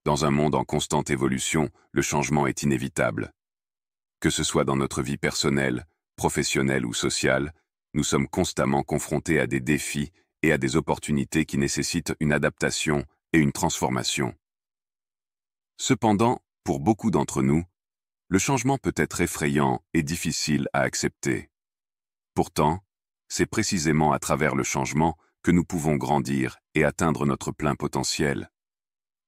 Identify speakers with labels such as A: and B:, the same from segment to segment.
A: Dans un monde en constante évolution, le changement est inévitable. Que ce soit dans notre vie personnelle, professionnelle ou sociale, nous sommes constamment confrontés à des défis et à des opportunités qui nécessitent une adaptation et une transformation. Cependant, pour beaucoup d'entre nous, le changement peut être effrayant et difficile à accepter. Pourtant, c'est précisément à travers le changement que nous pouvons grandir et atteindre notre plein potentiel.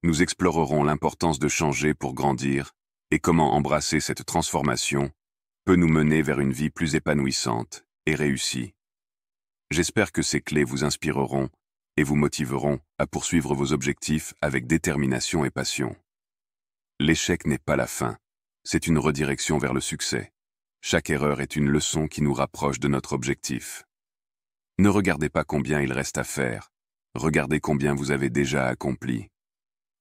A: Nous explorerons l'importance de changer pour grandir et comment embrasser cette transformation peut nous mener vers une vie plus épanouissante et réussie. J'espère que ces clés vous inspireront et vous motiveront à poursuivre vos objectifs avec détermination et passion. L'échec n'est pas la fin, c'est une redirection vers le succès. Chaque erreur est une leçon qui nous rapproche de notre objectif. Ne regardez pas combien il reste à faire, regardez combien vous avez déjà accompli.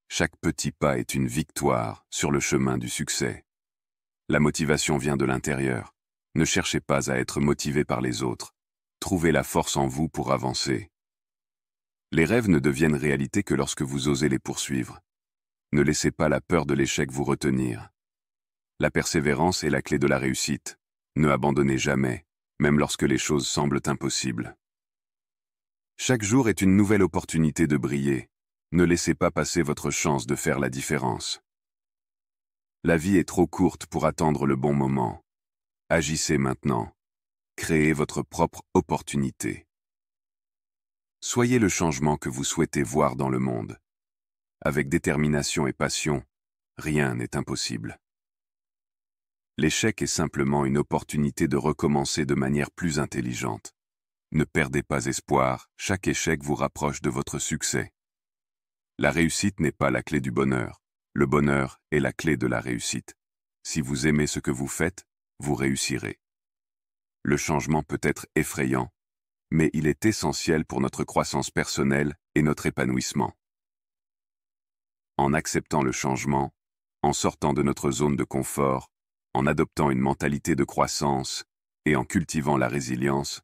A: Chaque petit pas est une victoire sur le chemin du succès. La motivation vient de l'intérieur. Ne cherchez pas à être motivé par les autres. Trouvez la force en vous pour avancer. Les rêves ne deviennent réalité que lorsque vous osez les poursuivre. Ne laissez pas la peur de l'échec vous retenir. La persévérance est la clé de la réussite. Ne abandonnez jamais, même lorsque les choses semblent impossibles. Chaque jour est une nouvelle opportunité de briller. Ne laissez pas passer votre chance de faire la différence. La vie est trop courte pour attendre le bon moment. Agissez maintenant. Créez votre propre opportunité. Soyez le changement que vous souhaitez voir dans le monde. Avec détermination et passion, rien n'est impossible. L'échec est simplement une opportunité de recommencer de manière plus intelligente. Ne perdez pas espoir, chaque échec vous rapproche de votre succès. La réussite n'est pas la clé du bonheur. Le bonheur est la clé de la réussite. Si vous aimez ce que vous faites, vous réussirez. Le changement peut être effrayant, mais il est essentiel pour notre croissance personnelle et notre épanouissement. En acceptant le changement, en sortant de notre zone de confort, en adoptant une mentalité de croissance et en cultivant la résilience,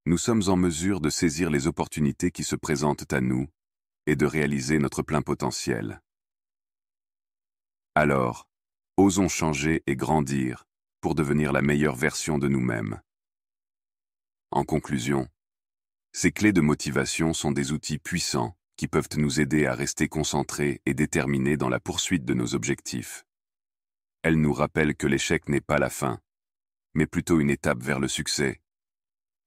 A: nous sommes en mesure de saisir les opportunités qui se présentent à nous et de réaliser notre plein potentiel. Alors, osons changer et grandir pour devenir la meilleure version de nous-mêmes. En conclusion, ces clés de motivation sont des outils puissants qui peuvent nous aider à rester concentrés et déterminés dans la poursuite de nos objectifs. Elles nous rappellent que l'échec n'est pas la fin, mais plutôt une étape vers le succès,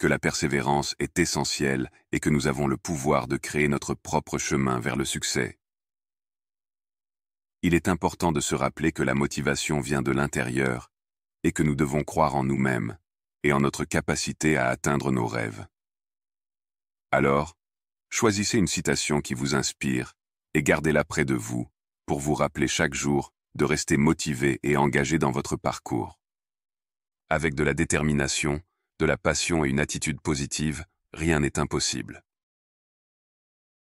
A: que la persévérance est essentielle et que nous avons le pouvoir de créer notre propre chemin vers le succès. Il est important de se rappeler que la motivation vient de l'intérieur et que nous devons croire en nous-mêmes et en notre capacité à atteindre nos rêves. Alors, choisissez une citation qui vous inspire et gardez-la près de vous pour vous rappeler chaque jour de rester motivé et engagé dans votre parcours. Avec de la détermination, de la passion et une attitude positive, rien n'est impossible.